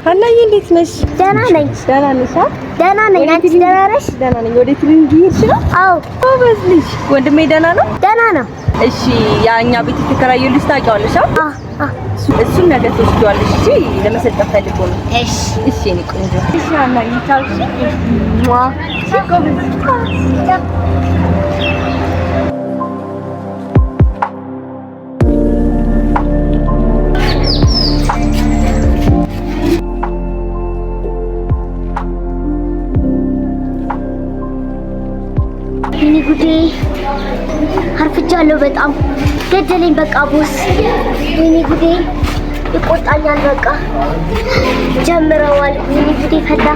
ሀናዬ እንዴት ነሽ? ደህና ነኝ። ደህና ነሽ? ደህና ነኝ። አንቺ ደህና ነሽ? ደህና ነኝ። ወደ ትሪንግ ሄድሽ ነው? አዎ። ጎበዝ ልጅ። ወንድሜ ደህና ነው? ደህና ነው። እሺ፣ ያኛ ቤት የተከራየው ታውቂዋለሽ? እሱም ነገ ትወስጂዋለሽ። እሺ፣ ለመሰጠት ፈልጎ ነው። እሺ፣ እኔ ቆንጆ። እሺ፣ ሀናዬ ታውሽ? ጎበዝ። እኔ ጉዴ አርፍጃለሁ። በጣም ገደለኝ። በቃ ቦስ እኔ ጉዴ ይቆጣኛል። በቃ ጀምረዋል። እኔ ጉዴ ፈላ።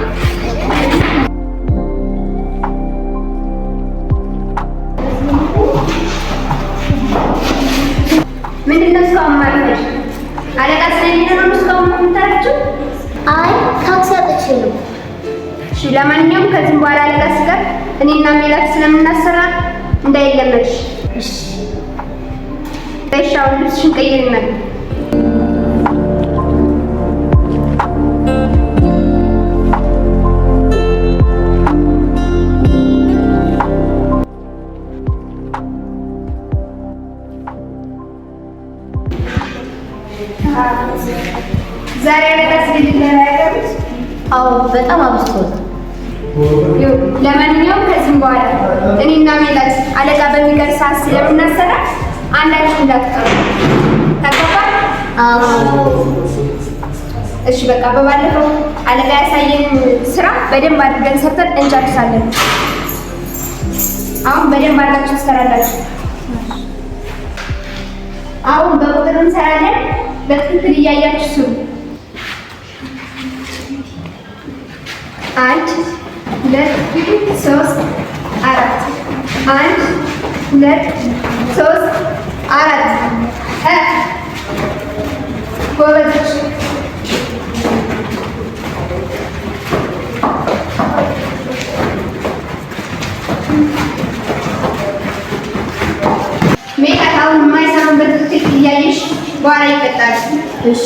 ምንድነው እስካሁን ማለት አለቃ ስለሌለ ነው እስካሁን የምታረችው? አይ ታክሲ አጥቼ ነው። እሺ ለማንኛውም ከዚህ በኋላ አለቃ ሲቀር እኔና ሜላት ስለምናሰራ እንዳይለመድሽ። እሺ በሻው ልብስሽን ቀይሪና ዛሬ አለቃ ስለሌለ አዎ በጣም አብስቶት። ለማንኛውም ከዚህም በኋላ እኔና ሜላት አለቃ በሚቀር ሰዓት ስለምናሰራ አንዳችን እንዳትቀሩ ተቀባል። አዎ እሺ በቃ በባለፈው አለቃ ያሳየን ስራ በደንብ አድርገን ሰርተን እንጨርሳለን። አሁን በደንብ አድርጋችሁ ትሰራላችሁ። አሁን በቁጥር እንሰራለን። በትክክል እያያችሁ ስሩ። 1 2 3 4 1 2 3 4 ጎበዞች። ሜላት አሁን የማይሰራውን በትክክል እያየሽ በኋላ ይቀጣል። እሺ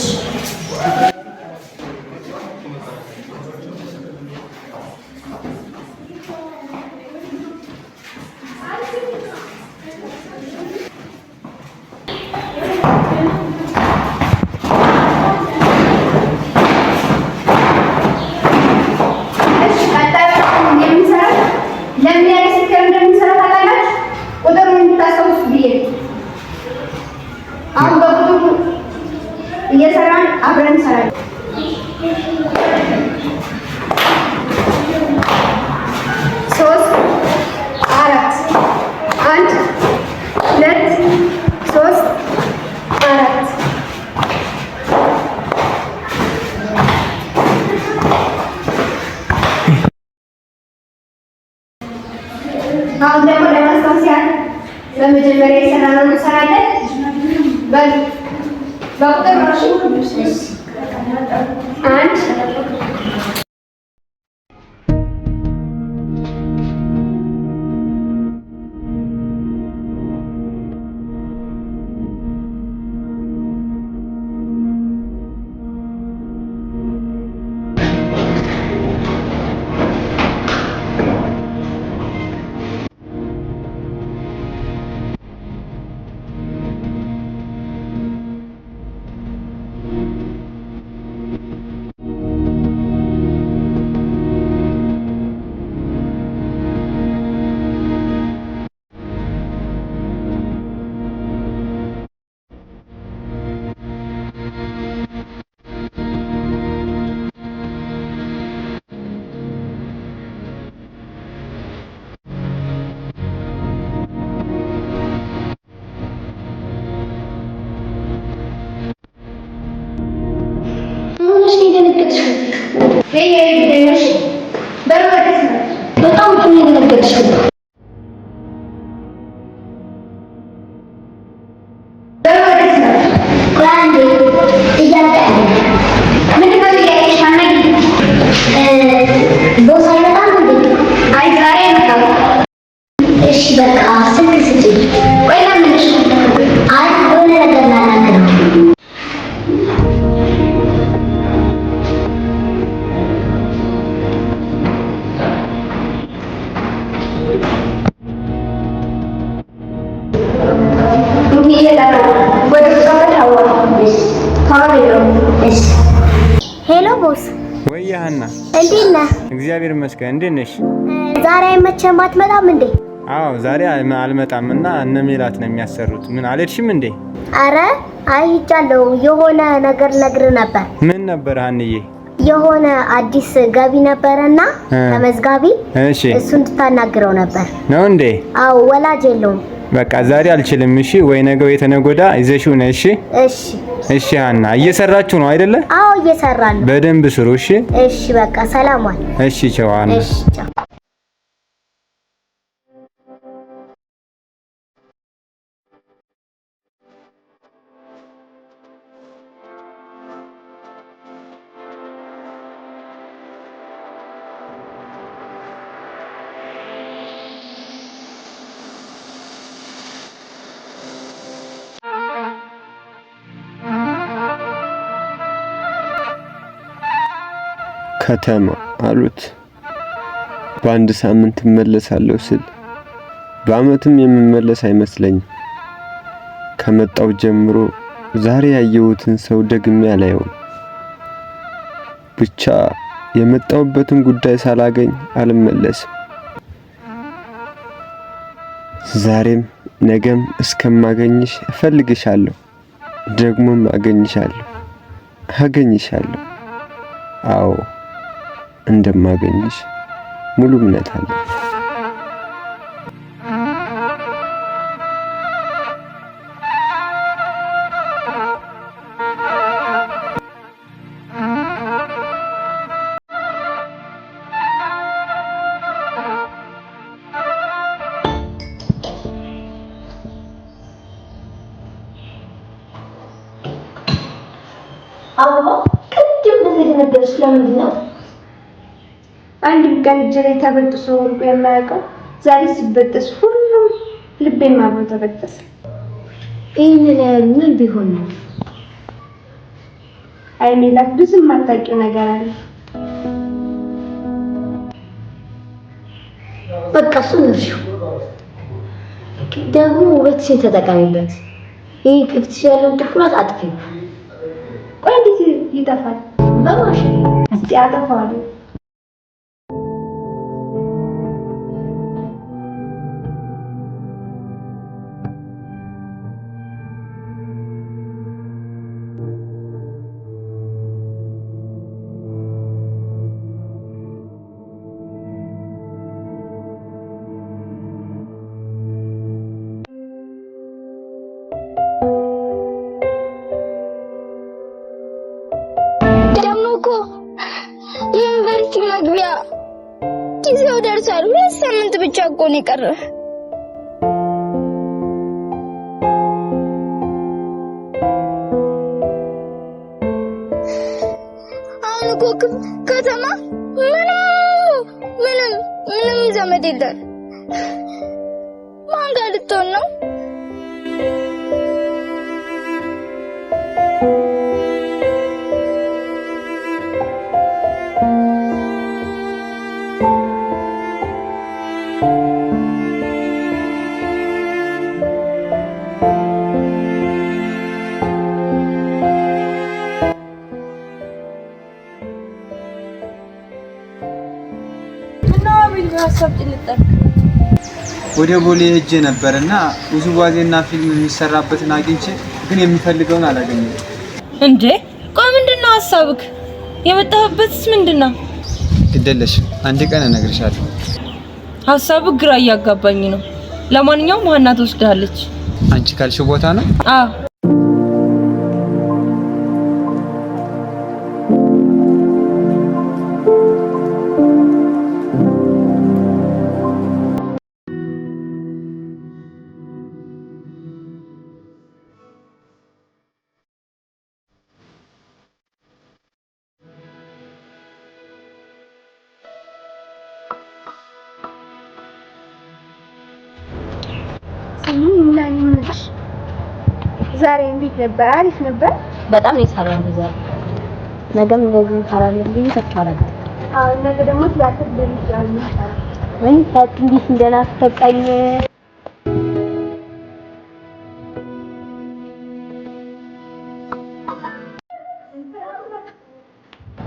እየሰራን አብረን እንሰራለን። 3 4 1 2 3 4 አሁን ደግሞ ለማስታወስ ያህል በመጀመሪያ የሰራነውን እንሰራለን። በቁጥር ማሽን 1 በጣም ሄሎ ቦስ። ወይ ሀና፣ እንዴት ነህ? እግዚአብሔር ይመስገን። እንዴት ነሽ? ዛሬ አይመቸም አትመጣም እንዴ? አዎ ዛሬ አልመጣምና እነ ሜላት ነው የሚያሰሩት። ምን አልሄድሽም እንዴ? አረ አይቻለሁ። የሆነ ነገር ነግርህ ነበር። ምን ነበር ሀንዬ? የሆነ አዲስ ገቢ ነበርና ተመዝጋቢ። እሺ እሱን እንድታናግረው ነበር። ነው እንዴ? አዎ ወላጅ የለውም። በቃ ዛሬ አልችልም። እሺ ወይ ነገ ወይ ተነጎዳ ይዘሽው ነይ። እሺ እሺ ሀና፣ እየሰራችሁ ነው አይደለ? አዎ እየሰራን ነው። በደንብ ስሩ። እሺ እሺ በቃ ሰላም ዋል። እሺ ቻው ሀና። እሺ ቻው። ከተማ አሉት። በአንድ ሳምንት እመለሳለሁ ስል በአመትም የምመለስ አይመስለኝም። ከመጣው ጀምሮ ዛሬ ያየሁትን ሰው ደግሜ አላየውም። ብቻ የመጣውበትን ጉዳይ ሳላገኝ አልመለስም። ዛሬም ነገም እስከማገኝሽ እፈልግሻለሁ፣ ደግሞም አገኝሻለሁ። አዎ እንደማገኝሽ ሙሉ እምነት አለኝ። አዎ ቅድም እንደዚህ ነገር ስለምንድን ነው? አንድም ቀን እጄ ላይ ተበጥሶ ወርቆ የማያውቀው ዛሬ ሲበጠስ ሁሉም ልቤን አብሮ ተበጠሰ። ይሄንን ምን ቢሆን ነው? አይ ሜላት፣ ብዙም የማታውቂው ነገር አለ። በቃ እሱን እርሺው። ደግሞ ውበትሽን ተጠቀሚበት። ይሄ ፊትሽ ያለው ጥፍራት አጥፊው። ቆይ እንዴት ይጠፋል? በማሽን እስቲ አጠፋዋለሁ። ዩኒቨርሲቲ መግቢያ ጊዜው ደርሷል። 2 ሳምንት ብቻ እኮ ነው የቀረው። አሁን እኮ ከተማ ምንም ዘመድ የለም። ማን ጋር ልትሆን ነው? ወደ ቦሌ ሄጄ ነበርና ውዝዋዜና ፊልም የሚሰራበትን አግኝቼ ግን የሚፈልገውን አላገኘም። እንዴ ቆይ ምንድነው ሐሳብክ? የመጣህበትስ ምንድነው? ግደለሽ አንድ ቀን እነግርሻለሁ። ሐሳብክ ግራ እያጋባኝ ነው። ለማንኛውም ሀና ትወስዳለች። አንቺ ካልሽ ቦታ ነው? አዎ ዛሬ እንዴት ነበር? አሪፍ ነበር። በጣም ይሰራል ዛሬ። ነገም እንደዚህ ካላለብኝ ተቻላል። አዎ ነገ ደግሞ ትላንት እንደሚቻል ወይ ታጥንዲስ እንደናፈቀኝ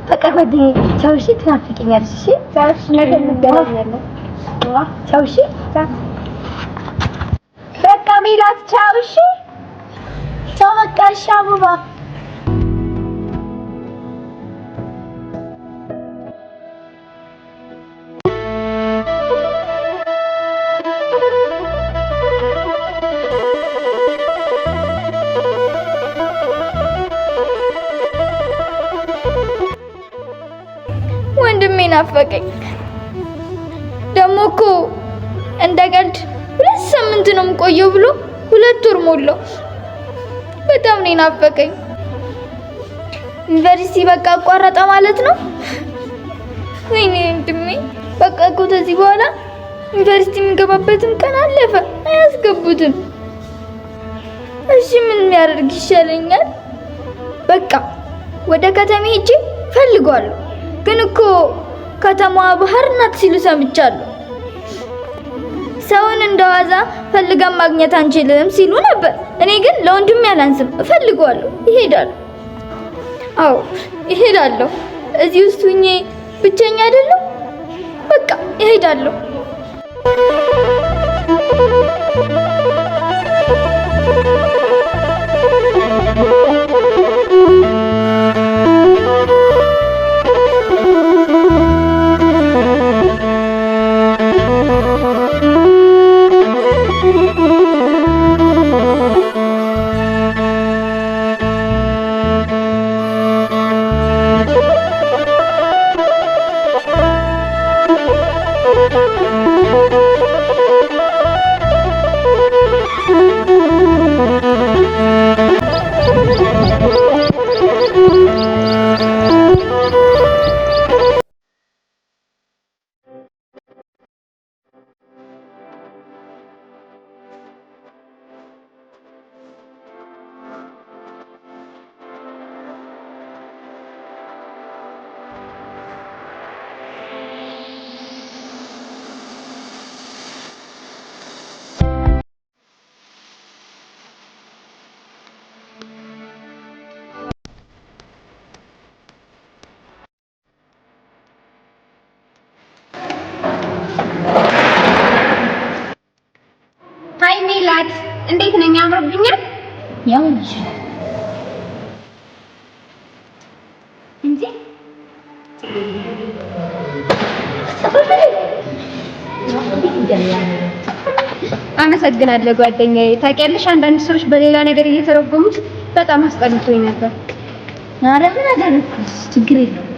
በቃ ጓደኛዬ ቻው። እሺ ትናፍቂኛለሽ። እሺ ቻው። እሺ ነገ እንገናኛለን። ቻው። እሺ በቃ ሜላት ቻው። እሺ ቻው። በቃ እሺ አበባ ወንድሜ ናፈቀኝ። ደግሞ እኮ እንደ ቀልድ 2 ሳምንት ነው የምቆየው ብሎ 2 ወር ሞላው። በጣም ነው ናፈቀኝ። ዩኒቨርሲቲ በቃ አቋረጠ ማለት ነው። ወይኔ ወንድሜ በቃ እኮ ከዚህ በኋላ ዩኒቨርሲቲ የምገባበትም ቀን አለፈ፣ አያስገቡትም። እሺ ምን የሚያደርግ ይሻለኛል? በቃ ወደ ከተማ ሄጄ ፈልጋለሁ። ግን እኮ ከተማዋ ባህር ናት ሲሉ ሰምቻለሁ። ሰውን እንደዋዛ ፈልገን ማግኘት አንችልም ሲሉ ነበር። እኔ ግን ለወንድሜ አላንስም፣ እፈልጋለሁ፣ እሄዳለሁ። አዎ እሄዳለሁ። እዚህ ውስጥ ሁኜ ብቸኛ አይደለሁ። በቃ እሄዳለሁ። ሃይ ሜላት፣ እንዴት ነኝ? አምሮብኛል? ያው ነሽ እንዴ? አመሰግናለሁ ጓደኛዬ። ታውቂያለሽ አንዳንድ ሰዎች በሌላ ነገር እየተረጎሙት በጣም አስጠልቶኝ ነበር። ኧረ ምን አደረኩሽ? ችግር የለውም።